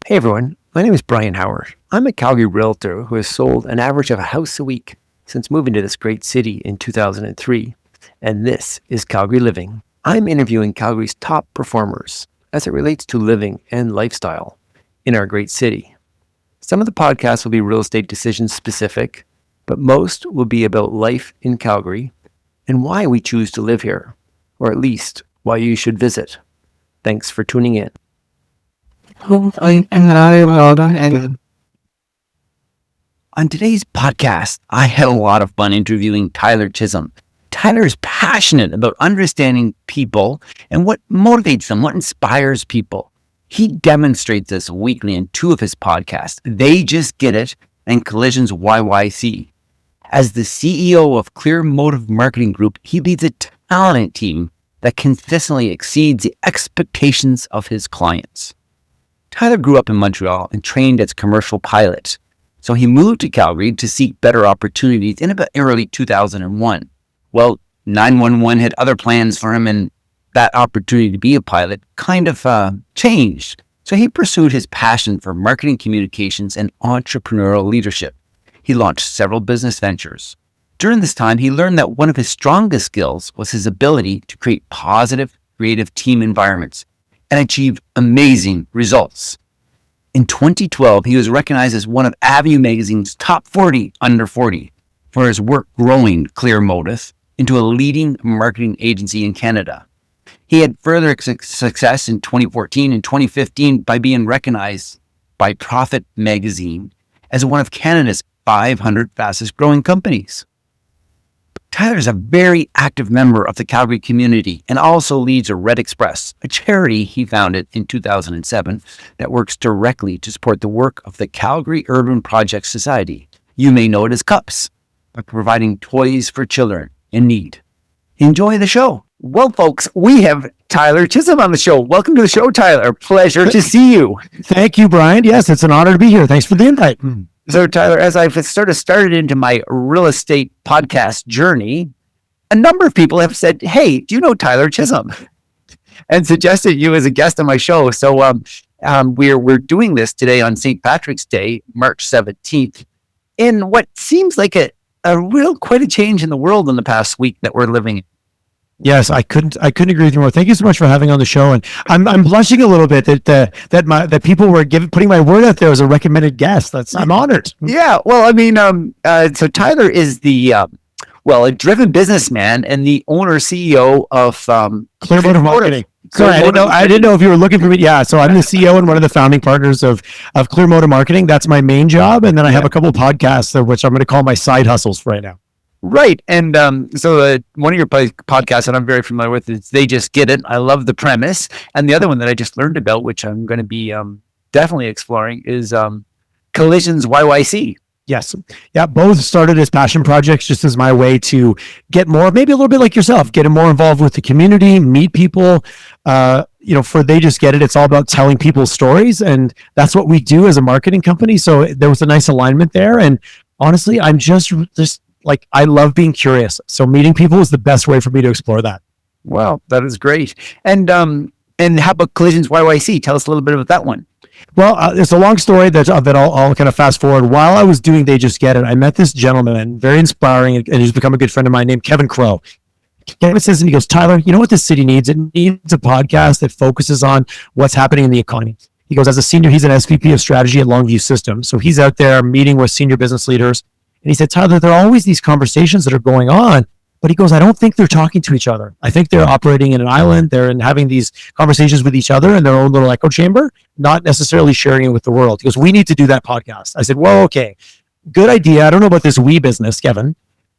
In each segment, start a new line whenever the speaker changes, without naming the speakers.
Hey everyone, my name is Brian Howard. I'm a Calgary realtor who has sold an average of a house a week since moving to this great city in 2003, and this is Calgary Living. I'm interviewing Calgary's top performers as it relates to living and lifestyle in our great city. Some of the podcasts will be real estate decision specific, but most will be about life in Calgary and why we choose to live here, or at least why you should visit. Thanks for tuning in. On today's podcast, I had a lot of fun interviewing Tyler Chisholm. Tyler is passionate about understanding people and what motivates them, what inspires people. He demonstrates this weekly in two of his podcasts, They Just Get It and Collisions YYC. As the CEO of Clear Motive Marketing Group, he leads a talented team that consistently exceeds the expectations of his clients. Tyler grew up in Montreal and trained as a commercial pilot. So he moved to Calgary to seek better opportunities in about early 2001. Well, 911 had other plans for him, and that opportunity to be a pilot kind of changed. So he pursued his passion for marketing communications and entrepreneurial leadership. He launched several business ventures. During this time, he learned that one of his strongest skills was his ability to create positive, creative team environments and achieve amazing results. In 2012, he was recognized as one of Avenue Magazine's top 40 under 40 for his work growing Clear Motive into a leading marketing agency in Canada. He had further success in 2014 and 2015 by being recognized by Profit Magazine as one of Canada's 500 fastest growing companies. Tyler is a very active member of the Calgary community and also leads a Red Express, a charity he founded in 2007 that works directly to support the work of the Calgary Urban Project Society. You may know it as CUPS, by providing toys for children in need. Enjoy the show. Well, folks, we have Tyler Chisholm on the show. Welcome to the show, Tyler. Pleasure to see you.
Thank you, Brian. Yes, it's an honor to be here. Thanks for the invite.
So, Tyler, as I've started into my real estate podcast journey, a number of people have said, hey, do you know Tyler Chisholm? And suggested you as a guest on my show. So we're doing this today on St. Patrick's Day, March 17th, in what seems like quite a change in the world in the past week that we're living in.
Yes, I couldn't agree with you more. Thank you so much for having on the show, and I'm blushing a little bit that people were putting my word out there as a recommended guest. I'm honored.
Yeah, well, I mean, so Tyler is a driven businessman and the owner CEO of
Clear Motive Marketing. Sorry, I didn't know if you were looking for me. Yeah, so I'm the CEO and one of the founding partners of Clear Motive Marketing. That's my main job, and then I have a couple of podcasts, which I'm going to call my side hustles for right now.
Right. And so one of your podcasts that I'm very familiar with is They Just Get It. I love the premise. And the other one that I just learned about, which I'm going to be definitely exploring, is Collisions YYC.
Yes. Yeah. Both started as passion projects, just as my way to get more, maybe a little bit like yourself, get more involved with the community, meet people. For They Just Get It, it's all about telling people stories. And that's what we do as a marketing company. So there was a nice alignment there. And honestly, I'm just I love being curious. So meeting people is the best way for me to explore that.
Wow, that is great. And how about Collisions YYC? Tell us a little bit about that one.
Well, it's a long story that I'll kind of fast forward. While I was doing They Just Get It, I met this gentleman, very inspiring, and he's become a good friend of mine named Kevin Crow. Kevin says, and he goes, Tyler, you know what this city needs? It needs a podcast that focuses on what's happening in the economy. He goes, as a senior, he's an SVP of strategy at Longview Systems. So he's out there meeting with senior business leaders. And he said, Tyler, there are always these conversations that are going on, but he goes, I don't think they're talking to each other. I think they're operating in an island. They're having these conversations with each other in their own little echo chamber, not necessarily sharing it with the world. He goes, we need to do that podcast. I said, well, okay, good idea. I don't know about this we business, Kevin,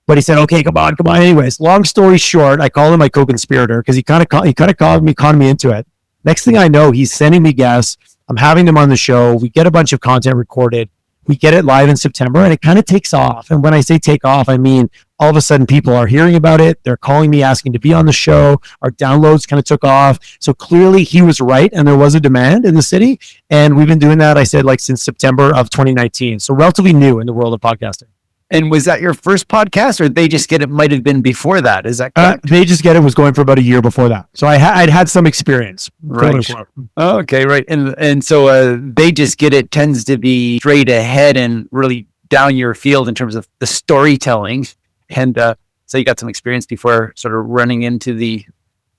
but he said, okay, come on. Anyways, long story short, I call him my co-conspirator because he kind of conned me into it. Next thing I know, he's sending me guests. I'm having them on the show. We get a bunch of content recorded. We get it live in September and it kind of takes off. And when I say take off, I mean, all of a sudden people are hearing about it. They're calling me, asking to be on the show. Our downloads kind of took off. So clearly he was right. And there was a demand in the city. And we've been doing that, I said, since September of 2019. So relatively new in the world of podcasting.
And was that your first podcast, or They Just Get It might have been before that? Is that correct?
They Just Get It was going for about a year before that. So I'd had some experience.
Right. Okay, right. And so They Just Get It tends to be straight ahead and really down your field in terms of the storytelling. And so you got some experience before sort of running into the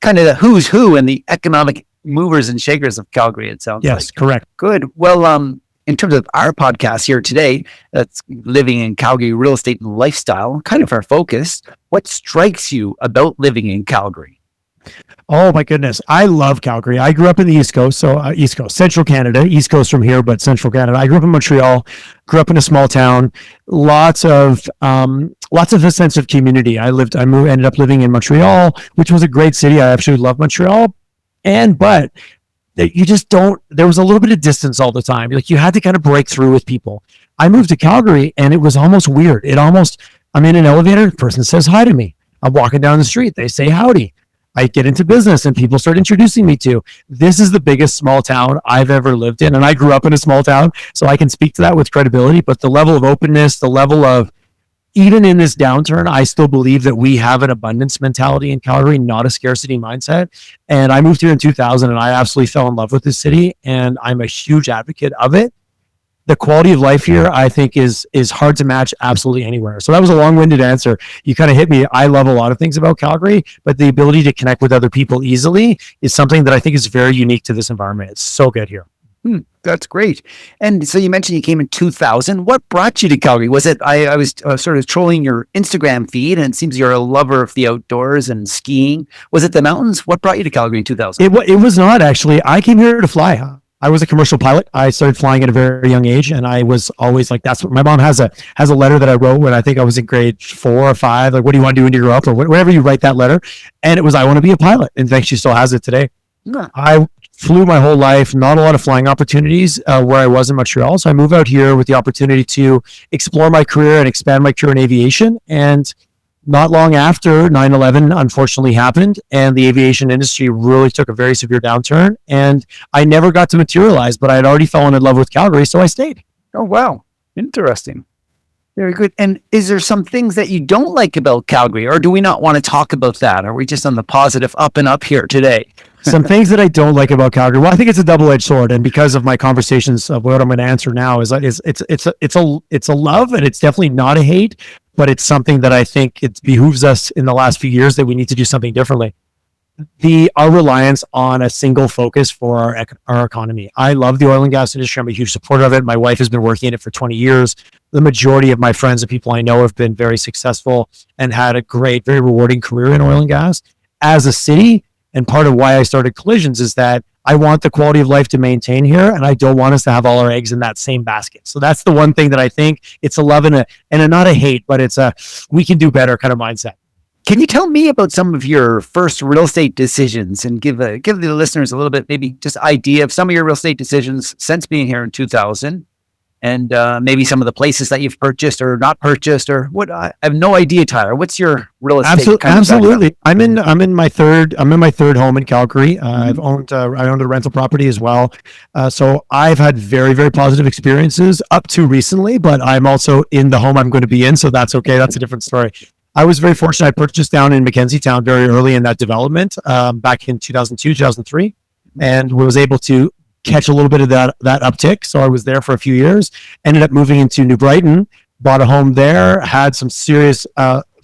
kind of the who's who and the economic movers and shakers of Calgary, it sounds like.
Yes, correct.
Good. Well, in terms of our podcast here today, that's living in Calgary, real estate and lifestyle, kind of our focus. What strikes you about living in Calgary?
Oh my goodness. I love Calgary. I grew up in the East Coast. So East Coast, Central Canada, East Coast from here, but Central Canada. I grew up in Montreal, grew up in a small town, lots of a sense of community. Ended up living in Montreal, which was a great city. I absolutely love Montreal. But you just don't, there was a little bit of distance all the time. Like you had to kind of break through with people. I moved to Calgary and it was almost weird. I'm in an elevator, the person says hi to me. I'm walking down the street, they say howdy. I get into business and people start introducing me to, this is the biggest small town I've ever lived in. And I grew up in a small town, so I can speak to that with credibility, but the level of openness, the level of, even in this downturn, I still believe that we have an abundance mentality in Calgary, not a scarcity mindset. And I moved here in 2000 and I absolutely fell in love with this city and I'm a huge advocate of it. The quality of life here, I think, is hard to match absolutely anywhere. So that was a long-winded answer. You kind of hit me. I love a lot of things about Calgary, but the ability to connect with other people easily is something that I think is very unique to this environment. It's so good here.
That's great. And so you mentioned you came in 2000. What brought you to Calgary? Was it, I was sort of trolling your Instagram feed and it seems you're a lover of the outdoors and skiing. Was it the mountains? What brought you to Calgary in 2000?
It was not actually. I came here to fly. I was a commercial pilot. I started flying at a very young age, and I was always like, that's what my mom has a letter that I wrote when I think I was in grade 4 or 5. Like, what do you want to do when you grow up, or whatever you write that letter. And it was, I want to be a pilot. In fact, she still has it today. I flew my whole life, not a lot of flying opportunities where I was in Montreal. So I moved out here with the opportunity to explore my career and expand my career in aviation. And not long after 9/11 unfortunately happened and the aviation industry really took a very severe downturn, and I never got to materialize, but I had already fallen in love with Calgary, so I stayed.
Oh, wow. Interesting. Very good. And is there some things that you don't like about Calgary, or do we not want to talk about that? Are we just on the positive up and up here today?
Some things that I don't like about Calgary. Well, I think it's a double-edged sword, and because of my conversations of what I'm going to answer now, is it's a love, and it's definitely not a hate, but it's something that I think it behooves us in the last few years that we need to do something differently. Our reliance on a single focus for our economy. I love the oil and gas industry. I'm a huge supporter of it. My wife has been working in it for 20 years. The majority of my friends and people I know have been very successful and had a great, very rewarding career in oil and gas. As a city, and part of why I started Collisions is that I want the quality of life to maintain here, and I don't want us to have all our eggs in that same basket. So that's the one thing that I think it's a love and a not a hate, but it's a we can do better kind of mindset.
Can you tell me about some of your first real estate decisions and give the listeners a little bit, maybe just idea of some of your real estate decisions since being here in 2000, and maybe some of the places that you've purchased or not purchased, or what? I have no idea, Tyler. What's your real estate?
Absolutely. I'm in my third home in Calgary. I owned a rental property as well. So I've had very, very positive experiences up to recently, but I'm also in the home I'm going to be in. So that's okay. That's a different story. I was very fortunate. I purchased down in Mackenzie Town very early in that development, back in 2002, 2003, and was able to catch a little bit of that uptick. So I was there for a few years, ended up moving into New Brighton, bought a home there, had some serious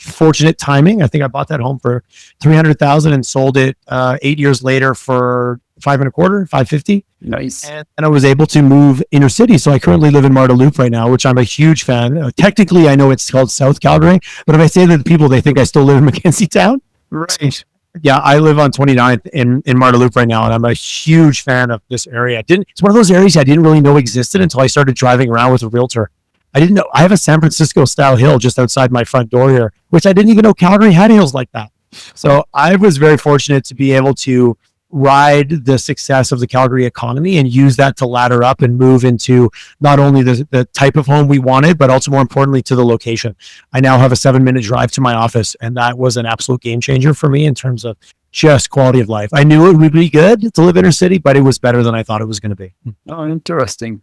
fortunate timing. I think I bought that home for $300,000 and sold it 8 years later for $5.25, $550.
Nice.
And I was able to move inner city. So I currently live in Marda Loop right now, which I'm a huge fan. Technically, I know it's called South Calgary, but if I say that to people, they think I still live in Mackenzie Town.
Right.
Yeah, I live on 29th in Marda Loop right now, and I'm a huge fan of this area. It's one of those areas I didn't really know existed until I started driving around with a realtor. I didn't know I have a San Francisco style hill just outside my front door here, which I didn't even know Calgary had hills like that. So I was very fortunate to be able to ride the success of the Calgary economy and use that to ladder up and move into not only the type of home we wanted, but also more importantly to the location. I now have a 7-minute drive to my office, and that was an absolute game changer for me in terms of just quality of life. I knew it would be good to live inner city, but it was better than I thought it was going to be.
Oh, interesting.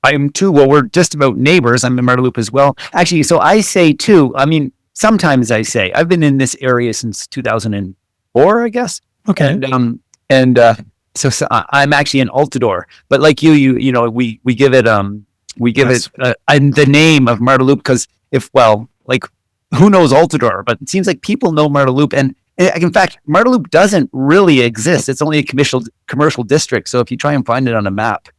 I am too. Well, we're just about neighbors. I'm in Myrtle Loop as well. Actually, so I say too, I mean, sometimes I say, I've been in this area since 2004, I guess.
Okay.
So I'm actually an Altador, but like you know, we give it, the name of Myrtle Loop because who knows Altador, but it seems like people know Myrtle Loop. And in fact, Myrtle Loop doesn't really exist. It's only a commercial district. So if you try and find it on a map,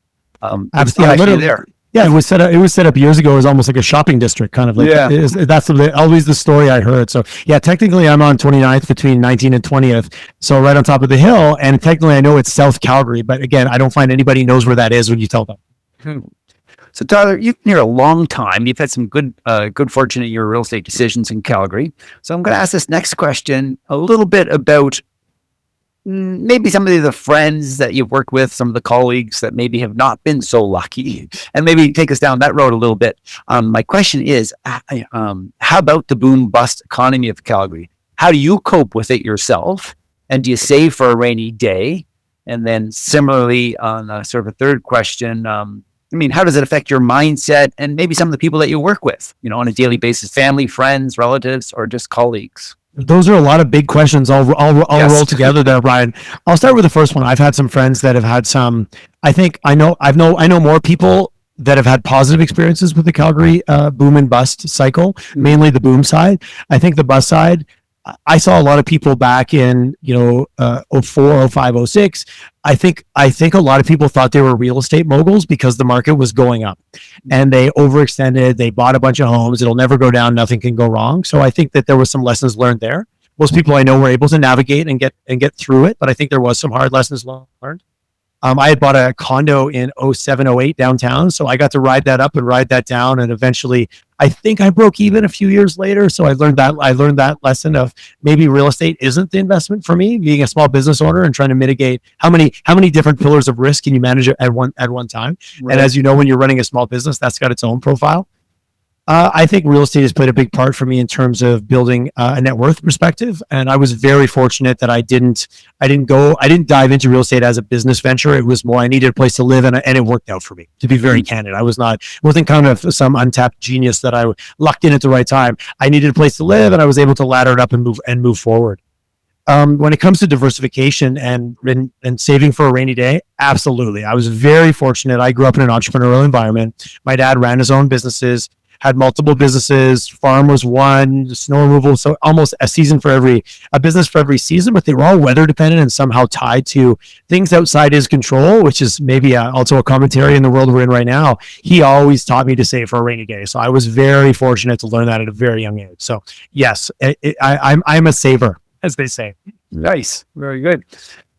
it's not actually there.
Yeah, it was set up years ago as almost like a shopping district, kind of like.
Yeah.
That's always the story I heard. So yeah, technically I'm on 29th between 19th and 20th, so right on top of the hill. And technically I know it's South Calgary, but again, I don't find anybody knows where that is when you tell them.
So Tyler, you've been here a long time. You've had some good fortune in your real estate decisions in Calgary. So I'm going to ask this next question a little bit about maybe some of the friends that you've worked with, some of the colleagues that maybe have not been so lucky, and maybe take us down that road a little bit. My question is, how about the boom bust economy of Calgary? How do you cope with it yourself? And do you save for a rainy day? And then similarly, on sort of a third question, how does it affect your mindset and maybe some of the people that you work with, on a daily basis, family, friends, relatives, or just colleagues?
Those are a lot of big questions. I'll
Yes.
roll together there, Brian. I'll start with the first one. I've had some friends that have had some. I know more people that have had positive experiences with the Calgary boom and bust cycle. Mainly the boom side. I think the bust side, I saw a lot of people back in 04, 05, 06. I think a lot of people thought they were real estate moguls because the market was going up, and they overextended. They bought a bunch of homes. It'll never go down. Nothing can go wrong. So I think that there was some lessons learned there. Most people I know were able to navigate and get through it, but I think there was some hard lessons learned. I had bought a condo in 07, 08 downtown, so I got to ride that up and ride that down, and eventually I think I broke even a few years later. So I learned that lesson of maybe real estate isn't the investment for me, being a small business owner and trying to mitigate how many different pillars of risk can you manage at one time. Right. And as you know, when you're running a small business, that's got its own profile. I think real estate has played a big part for me in terms of building a net worth perspective. And I was very fortunate that I didn't dive into real estate as a business venture. It was more, I needed a place to live, and it worked out for me, to be very candid. I wasn't kind of some untapped genius that I lucked in at the right time. I needed a place to live, and I was able to ladder it up and move forward. When it comes to diversification and saving for a rainy day, absolutely. I was very fortunate. I grew up in an entrepreneurial environment. My dad ran his own businesses, had multiple businesses. Farm was one, snow removal. So almost a business for every season, but they were all weather dependent and somehow tied to things outside his control, which is maybe also a commentary in the world we're in right now. He always taught me to save for a rainy day. So I was very fortunate to learn that at a very young age. So yes, I'm a saver, as they say.
Nice. Very good.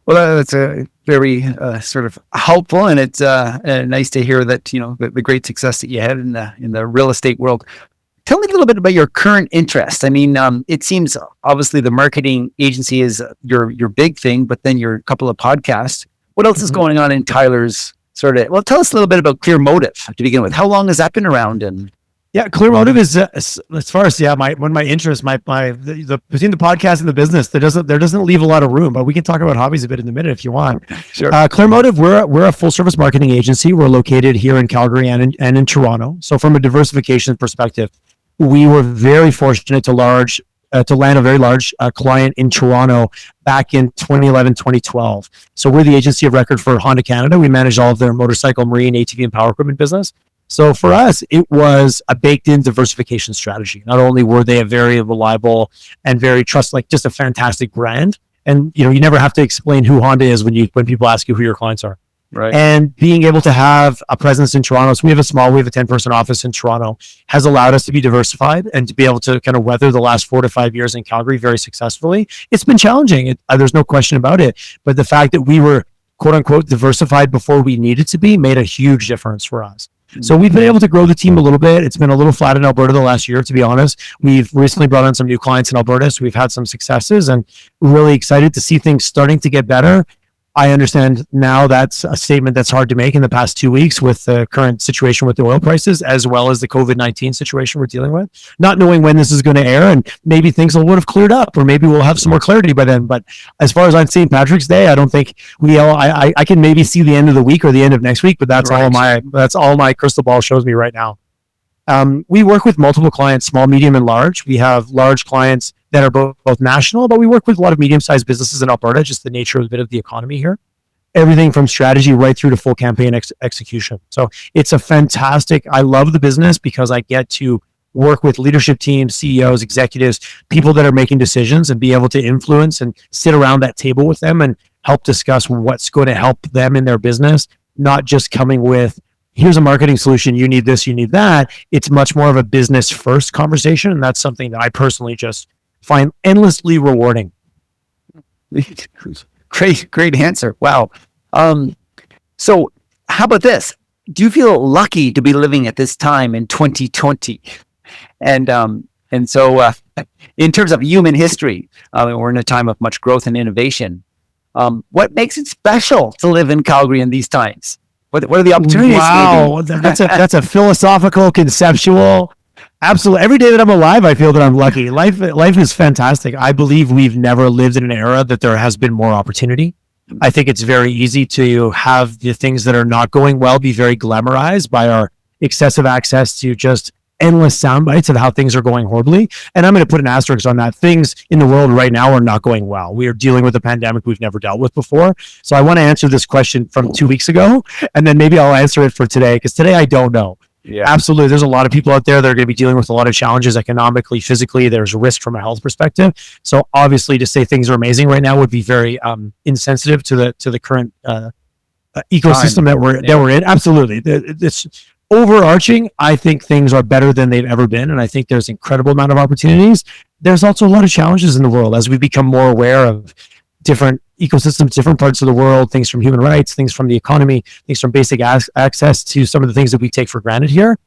Well, that's a very sort of helpful, and it's nice to hear that the great success that you had in the real estate world. Tell me a little bit about your current interest. I mean, it seems obviously the marketing agency is your big thing, but then your couple of podcasts. What else is going on in Tyler's sort of? Well, tell us a little bit about Clear Motive to begin with. How long has that been around? And
yeah, Clear Motive is as far as my interest, between the podcast and the business, there doesn't leave a lot of room. But we can talk about hobbies a bit in a minute if you want.
Sure.
Clear Motive, we're a full service marketing agency. We're located here in Calgary and in Toronto. So from a diversification perspective, we were very fortunate to land a very large client in Toronto back in 2011, 2012. So we're the agency of record for Honda Canada. We manage all of their motorcycle, marine, ATV, and power equipment business. So for us, it was a baked-in diversification strategy. Not only were they a very reliable and very just a fantastic brand, and you never have to explain who Honda is when people ask you who your clients are.
Right.
And being able to have a presence in Toronto, so we have a 10-person office in Toronto, has allowed us to be diversified and to be able to kind of weather the last 4 to 5 years in Calgary very successfully. It's been challenging. There's no question about it. But the fact that we were, quote unquote, diversified before we needed to be made a huge difference for us. So we've been able to grow the team a little bit. It's been a little flat in Alberta the last year, to be honest. We've recently brought on some new clients in Alberta, so we've had some successes and really excited to see things starting to get better. I understand now that's a statement that's hard to make in the past 2 weeks with the current situation with the oil prices, as well as the COVID-19 situation we're dealing with, not knowing when this is going to air, and maybe things would have cleared up, or maybe we'll have some more clarity by then. But as far as on St. Patrick's Day, I don't think I can maybe see the end of the week or the end of next week, but that's all my crystal ball shows me right now. We work with multiple clients, small, medium, and large. We have large clients that are both national, but we work with a lot of medium-sized businesses in Alberta, just the nature of a bit of the economy here. Everything from strategy right through to full campaign execution. So it's a fantastic, I love the business because I get to work with leadership teams, CEOs, executives, people that are making decisions, and be able to influence and sit around that table with them and help discuss what's going to help them in their business, not just coming with, here's a marketing solution, you need this, you need that. It's much more of a business first conversation. And that's something that I personally just find endlessly rewarding.
Great answer. Wow. So how about this? Do you feel lucky to be living at this time in 2020? And so in terms of human history, we're in a time of much growth and innovation. What makes it special to live in Calgary in these times? What are the opportunities?
Wow, that's a philosophical, conceptual. Absolutely. Every day that I'm alive, I feel that I'm lucky. Life is fantastic. I believe we've never lived in an era that there has been more opportunity. I think it's very easy to have the things that are not going well be very glamorized by our excessive access to just endless sound bites of how things are going horribly. And I'm going to put an asterisk on that. Things in the world right now are not going well. We are dealing with a pandemic we've never dealt with before. So I want to answer this question from 2 weeks ago, and then maybe I'll answer it for today, because today I don't know. Yeah. Absolutely. There's a lot of people out there that are going to be dealing with a lot of challenges economically, physically. There's risk from a health perspective. So obviously to say things are amazing right now would be very insensitive to the current ecosystem that we're in. Absolutely. It's overarching. I think things are better than they've ever been. And I think there's an incredible amount of opportunities. There's also a lot of challenges in the world as we become more aware of different ecosystems, different parts of the world, things from human rights, things from the economy, things from basic access to some of the things that we take for granted here.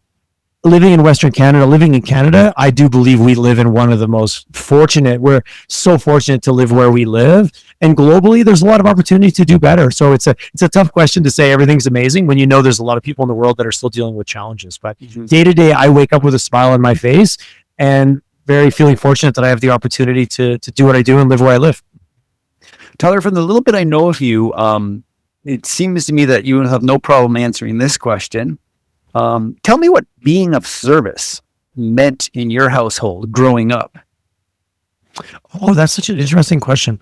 Living in Western Canada, living in Canada, I do believe we live in one of the most fortunate. We're so fortunate to live where we live. And globally, there's a lot of opportunity to do better. So it's a tough question to say everything's amazing when you know there's a lot of people in the world that are still dealing with challenges. But day to day, I wake up with a smile on my face and very feeling fortunate that I have the opportunity to do what I do and live where I live.
Tyler, from the little bit I know of you, it seems to me that you have no problem answering this question. Tell me what being of service meant in your household growing up.
Oh, that's such an interesting question.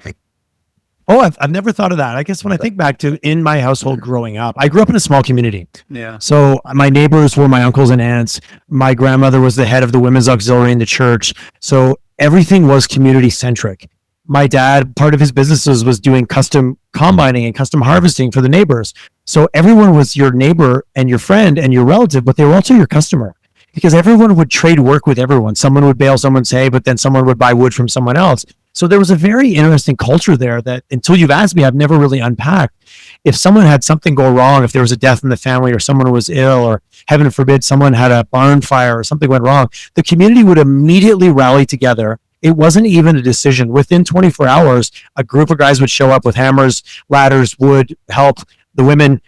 Oh, I've never thought of that. I guess when I think back to in my household growing up, I grew up in a small community. Yeah. So my neighbors were my uncles and aunts. My grandmother was the head of the women's auxiliary in the church. So everything was community centric. My dad, part of his businesses was doing custom combining and custom harvesting for the neighbors. So everyone was your neighbor and your friend and your relative, but they were also your customer because everyone would trade work with everyone. Someone would bale someone's hay, but then someone would buy wood from someone else. So there was a very interesting culture there that until you've asked me, I've never really unpacked. If someone had something go wrong, if there was a death in the family or someone was ill or heaven forbid, someone had a barn fire or something went wrong, the community would immediately rally together. It wasn't even a decision. Within 24 hours, a group of guys would show up with hammers, ladders, wood, help. The women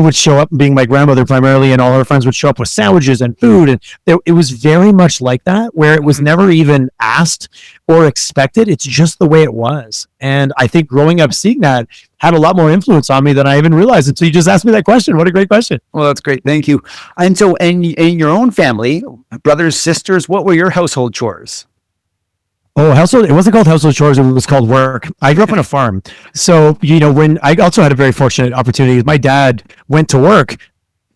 would show up, being my grandmother primarily, and all her friends would show up with sandwiches and food. And it was very much like that, where it was never even asked or expected. It's just the way it was. And I think growing up seeing that had a lot more influence on me than I even realized until you just asked me that question. What a great question.
Well, that's great. Thank you. And so in your own family, brothers, sisters, what were your household chores?
Oh, household, it wasn't called household chores. It was called work. I grew up on a farm. So, when I also had a very fortunate opportunity. My dad went to work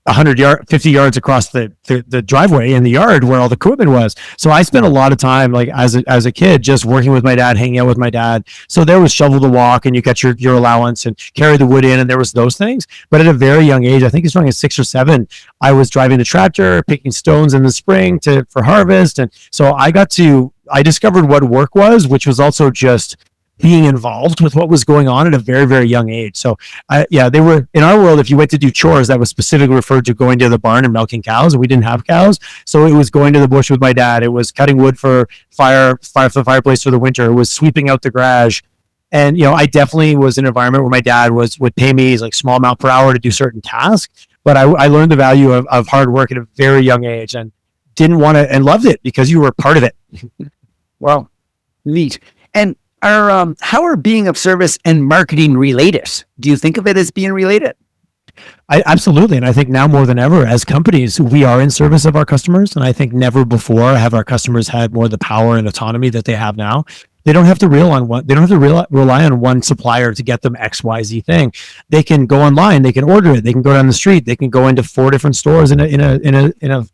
50 yards across the driveway in the yard where all the equipment was. So I spent a lot of time, like as a kid, just working with my dad, hanging out with my dad. So there was shovel to walk and you get your allowance and carry the wood in, and there was those things. But at a very young age, I think as young as 6 or 7, I was driving the tractor, picking stones in the spring for harvest. And so I discovered what work was, which was also just being involved with what was going on at a very, very young age. So they were in our world. If you went to do chores, that was specifically referred to going to the barn and milking cows, and we didn't have cows. So it was going to the bush with my dad. It was cutting wood for the fireplace for the winter. It was sweeping out the garage. And, I definitely was in an environment where my dad would pay me like small amount per hour to do certain tasks. But I learned the value of hard work at a very young age and didn't want to, and loved it because you were part of it.
Wow. Neat. And how are being of service and marketing related? Do you think of it as being related?
Absolutely. And I think now more than ever, as companies, we are in service of our customers. And I think never before have our customers had more the power and autonomy that they have now. They don't have to rely on one supplier to get them XYZ thing. They can go online, they can order it, they can go down the street, they can go into 4 different stores in a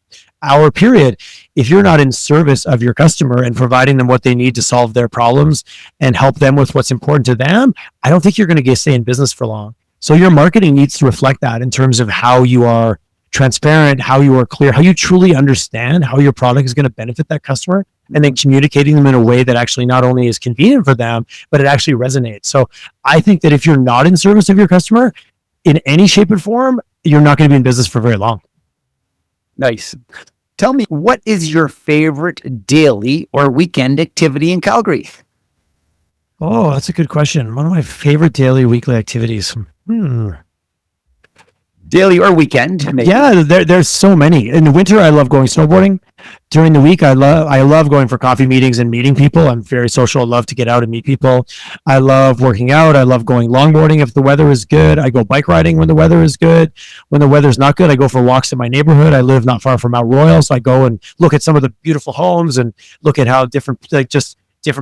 hour period. If you're not in service of your customer and providing them what they need to solve their problems and help them with what's important to them, I don't think you're going to stay in business for long. So your marketing needs to reflect that in terms of how you are transparent, how you are clear, how you truly understand how your product is going to benefit that customer, and then communicating them in a way that actually not only is convenient for them, but it actually resonates. So I think that if you're not in service of your customer in any shape or form, you're not going to be in business for very long.
Nice. Tell me, what is your favorite daily or weekend activity in Calgary?
Oh, that's a good question. One of my favorite daily, weekly activities.
Daily or weekend? Maybe.
Yeah, there's so many. In the winter, I love going snowboarding. During the week, I love going for coffee meetings and meeting people. I'm very social. I love to get out and meet people. I love working out. I love going longboarding if the weather is good. I go bike riding when the weather is good. When the weather's not good, I go for walks in my neighborhood. I live not far from Mount Royal, so I go and look at some of the beautiful homes and look at how different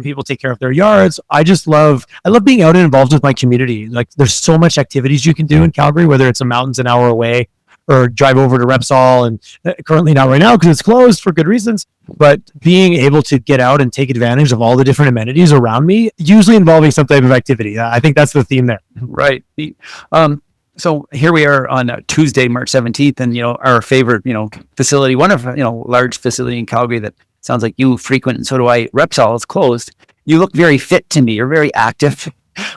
people take care of their yards. I love being out and involved with my community. Like there's so much activities you can do in Calgary, whether it's the mountains an hour away or drive over to Repsol, and currently not right now because it's closed for good reasons, but being able to get out and take advantage of all the different amenities around me, usually involving some type of activity. I think that's the theme there.
Right. So here we are on Tuesday, March 17th, and our favorite facility, one of large facility in Calgary that sounds like you frequent, and so do I. Repsol is closed. You look very fit to me. You're very active.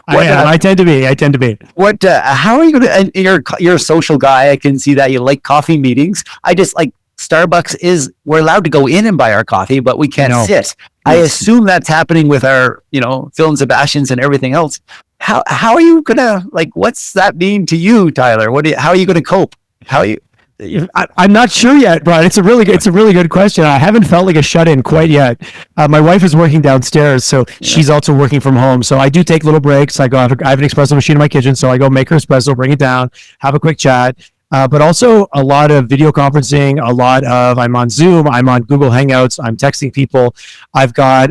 I tend to be.
What? How are you going to? You're a social guy. I can see that you like coffee meetings. I just like Starbucks. We're allowed to go in and buy our coffee, but we can't sit. I assume that's happening with our Phil and Sebastians and everything else. How are you gonna what's that mean to you, Tyler? How are you gonna cope?
I'm not sure yet, Brian. It's a really good question. I haven't felt like a shut-in quite yet. My wife is working downstairs, so she's also working from home. So I do take little breaks. I have an espresso machine in my kitchen, so I go make her espresso, bring it down, have a quick chat. But also a lot of video conferencing, I'm on Zoom, I'm on Google Hangouts, I'm texting people. I've got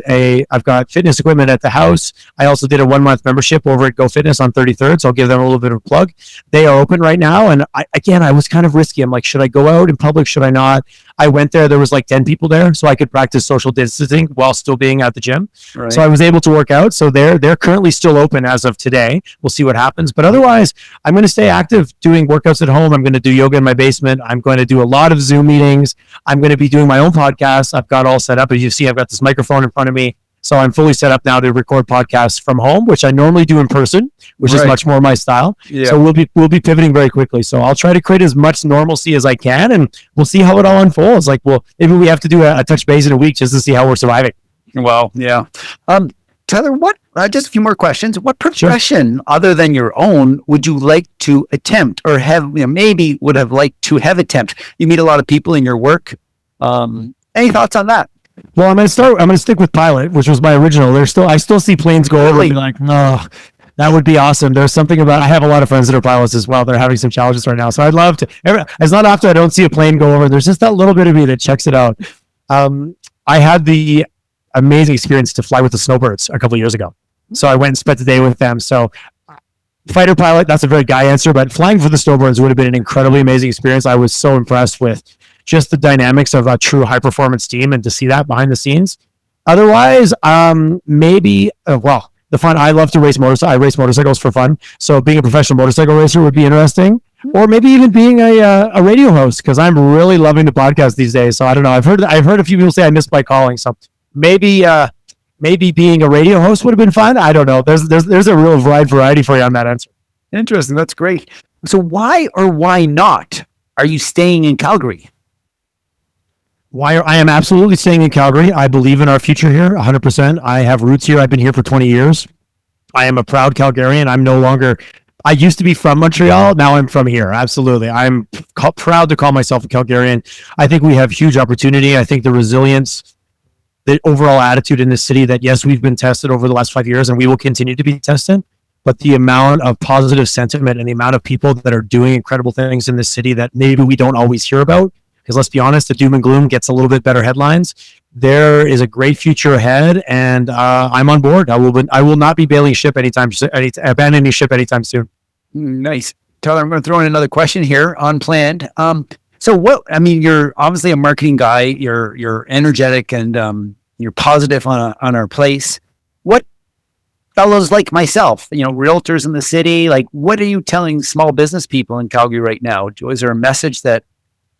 fitness equipment at the house. I also did a 1-month membership over at Go Fitness on 33rd, so I'll give them a little bit of a plug. They are open right now, and I was kind of risky. I'm like, should I go out in public? Should I not? I went there was 10 people there, so I could practice social distancing while still being at the gym. Right. So I was able to work out. So they're currently still open as of today. We'll see what happens. But otherwise, I'm going to stay active doing workouts at home. I'm going to do yoga in my basement. I'm going to do a lot of Zoom meetings. I'm going to be doing my own podcast. I've got all set up. As you see, I've got this microphone in front of me. So I'm fully set up now to record podcasts from home, which I normally do in person, which is much more my style. Yeah. So we'll be pivoting very quickly. So I'll try to create as much normalcy as I can, and we'll see how it all unfolds. Maybe we have to do a touch base in a week just to see how we're surviving.
Well, yeah. Tyler, just a few more questions. What profession other than your own would you like to attempt, or maybe would have liked to have attempt? You meet a lot of people in your work. Any thoughts on that?
Well, I'm going to stick with pilot, which was my original. I still see planes go over and be like, no, that would be awesome. There's something about, I have a lot of friends that are pilots as well. They're having some challenges right now. So I'd love to, it's not often I don't see a plane go over. There's just that little bit of me that checks it out. I had the amazing experience to fly with the Snowbirds a couple of years ago. So I went and spent the day with them. So fighter pilot, that's a very guy answer, but flying for the Snowbirds would have been an incredibly amazing experience. I was so impressed with just the dynamics of a true high performance team and to see that behind the scenes. Otherwise, maybe, the fun, I love to race motorcycles. I race motorcycles for fun. So being a professional motorcycle racer would be interesting. Or maybe even being a radio host, because I'm really loving the podcast these days. So I don't know. I've heard a few people say I missed my calling. So maybe being a radio host would have been fun. I don't know. There's a real wide variety for you on that answer.
Interesting. That's great. So why or why not are you staying in Calgary?
I am absolutely staying in Calgary. I believe in our future here 100%. I have roots here. I've been here for 20 years. I am a proud Calgarian. I used to be from Montreal. Now I'm from here. Absolutely. I'm proud to call myself a Calgarian. I think we have huge opportunity. I think the resilience, the overall attitude in this city that, yes, we've been tested over the last 5 years and we will continue to be tested. But the amount of positive sentiment and the amount of people that are doing incredible things in this city that maybe we don't always hear about, because let's be honest, the doom and gloom gets a little bit better headlines. There is a great future ahead, and I'm on board. I will not be abandoning ship anytime soon.
Nice. Tyler, I'm going to throw in another question here, unplanned. You're obviously a marketing guy. You're energetic and you're positive on our place. What fellows like myself, realtors in the city, like, what are you telling small business people in Calgary right now? Is there a message that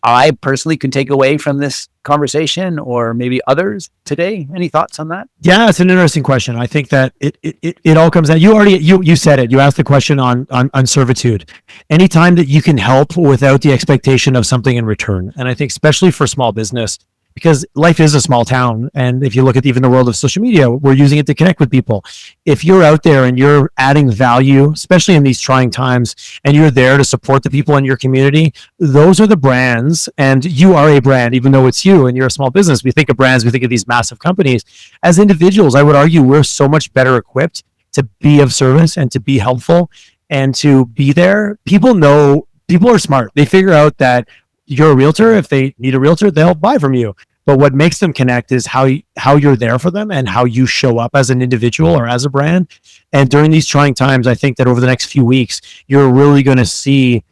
I personally can take away from this conversation, or maybe others today? Any thoughts on that?
Yeah, it's an interesting question. I think that it all comes down. You said it. You asked the question on servitude. Anytime that you can help without the expectation of something in return, and I think especially for small business, because life is a small town, and if you look at even the world of social media, we're using it to connect with people. If you're out there and you're adding value, especially in these trying times, and you're there to support the people in your community, those are the brands, and you are a brand, even though it's you and you're a small business. We think of brands, we think of these massive companies. As individuals, I would argue we're so much better equipped to be of service and to be helpful and to be there. People are smart. They figure out that you're a realtor. If they need a realtor, they'll buy from you. But what makes them connect is how you're there for them and how you show up as an individual or as a brand. And during these trying times, I think that over the next few weeks, you're really going to see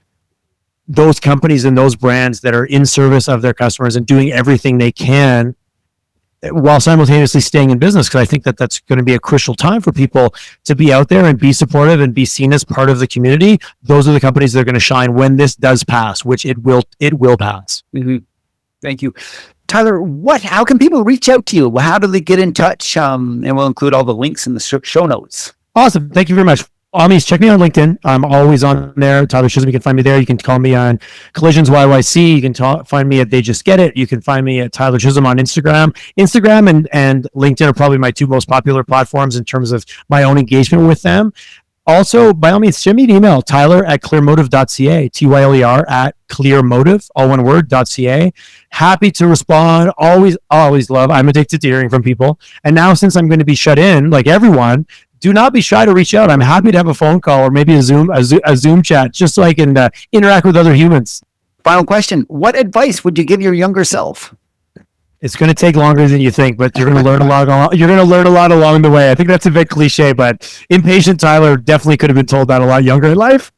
those companies and those brands that are in service of their customers and doing everything they can while simultaneously staying in business. Because I think that that's going to be a crucial time for people to be out there and be supportive and be seen as part of the community. Those are the companies that are going to shine when this does pass, which it will pass.
Mm-hmm. Thank you. Tyler, how can people reach out to you? How do they get in touch? And we'll include all the links in the show notes.
Awesome. Thank you very much. Amis, check me on LinkedIn. I'm always on there. Tyler Chisholm, you can find me there. You can call me on Collisions YYC. You can find me at They Just Get It. You can find me at Tyler Chisholm on Instagram. Instagram and LinkedIn are probably my two most popular platforms in terms of my own engagement with them. Also, by all means, send me an email, tyler@clearmotive.ca, Tyler at clearmotive, all one word, .ca. Happy to respond. Always love. I'm addicted to hearing from people. And now, since I'm going to be shut in, like everyone, do not be shy to reach out. I'm happy to have a phone call or maybe a Zoom chat, just so I can interact with other humans.
Final question. What advice would you give your younger self?
It's going to take longer than you think, but you're going to learn a lot. You're going to learn a lot along the way. I think that's a bit cliche, but impatient Tyler definitely could have been told that a lot younger in life.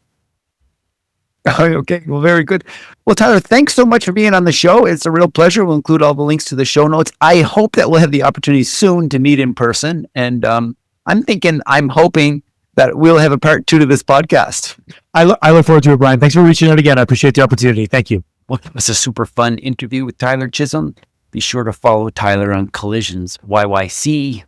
Okay, well, very good. Well, Tyler, thanks so much for being on the show. It's a real pleasure. We'll include all the links to the show notes. I hope that we'll have the opportunity soon to meet in person. And I'm hoping that we'll have a part 2 to this podcast.
I look forward to it, Brian. Thanks for reaching out again. I appreciate the opportunity. Thank you.
Well, it was a super fun interview with Tyler Chisholm. Be sure to follow Tyler on Collisions YYC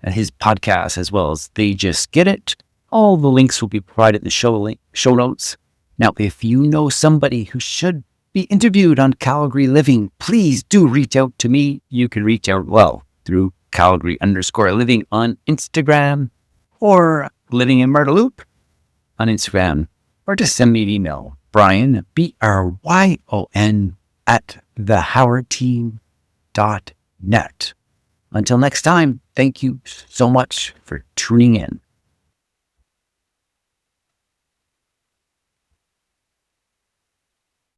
and his podcast, as well as They Just Get It. All the links will be provided in the show notes. Now, if you know somebody who should be interviewed on Calgary Living, please do reach out to me. You can reach out, through Calgary_Living on Instagram, or Living in Myrtle Loop on Instagram, or just send me an email, Brian, BRYON, @thehowardteam.net. Until next time, thank you so much for tuning in.